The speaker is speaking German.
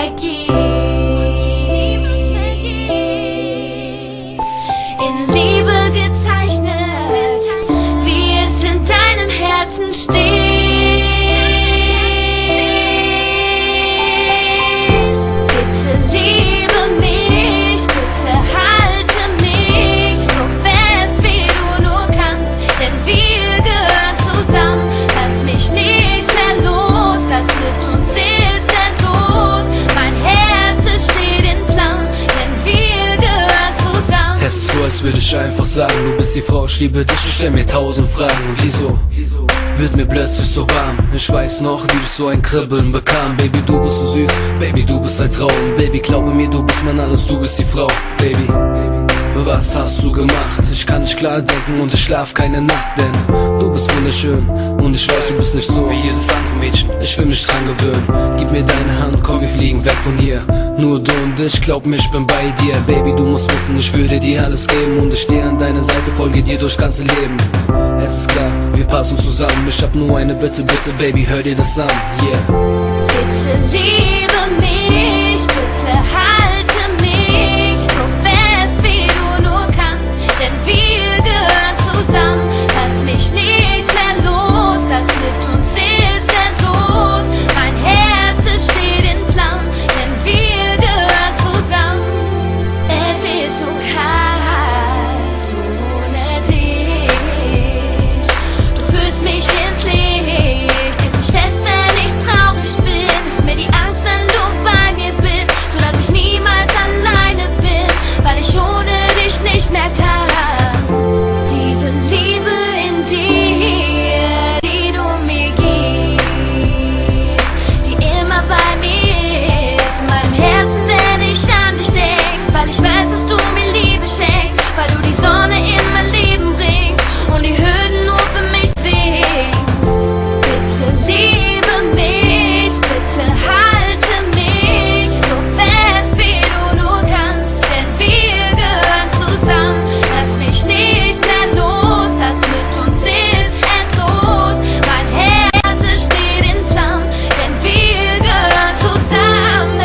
vergeht. In Liebe gezeichnet, wie es in deinem Herzen steht. Bitte liebe mich, bitte halte mich so fest, wie du nur kannst, denn wir gehören zusammen. Lass mich nicht mehr los, das mit uns ist endlos. Mein Herz es steht in Flammen, denn wir gehören zusammen. Es ist so, als würde ich einfach sagen, du bist die Frau, ich liebe dich, ich stell mir 1000 Fragen. Wieso wird mir plötzlich so warm? Ich weiß noch, wie ich so ein Kribbeln bekam. Baby, du bist so süß, Baby, du bist ein Traum. Baby, glaube mir, du bist mein alles, du bist die Frau. Baby, was hast du gemacht? Ich kann nicht klar denken und ich schlaf keine Nacht, denn du bist wunderschön und ich weiß, du bist nicht so wie jedes andere Mädchen. Ich will mich dran gewöhnen, gib mir deine Hand, komm, wir fliegen weg von hier. Nur du und ich, glaub mir, ich bin bei dir. Baby, du musst wissen, ich würde dir alles geben und ich stehe an deiner Seite, folge dir durchs ganze Leben. Es ist klar, wir passen zusammen, ich hab nur eine Bitte, bitte, Baby, hör dir das an, yeah. Bitte liebe mich, bitte halte mich so fest, wie du nur kannst, denn wir gehören zusammen. Lass mich nicht mehr los, das mit uns ist endlos. Mein Herz es steht in Flammen, denn wir gehören zusammen. Es ist so kalt ohne dich, du führst mich ins Licht, hältst mich fest, wenn ich traurig bin. Nimmst mir die Angst, wenn du bei mir bist, sodass ich niemals alleine bin, weil ich ohne dich nicht mehr kann. Diese Liebe in dir, die du mir gibst, die immer bei mir ist, in meinem Herzen, wenn ich an dich denk, weil ich weiß, dass du mir Liebe schenkst, weil du die Sonne in mein Leben bringst und die Hürden nur für mich zwingst. Bitte liebe mich, bitte halte mich so fest, wie du nur kannst, denn wir gehören zusammen. Lass mich nicht mehr los, das mit uns ist endlos. Mein Herz es steht in Flammen, denn wir gehören zusammen.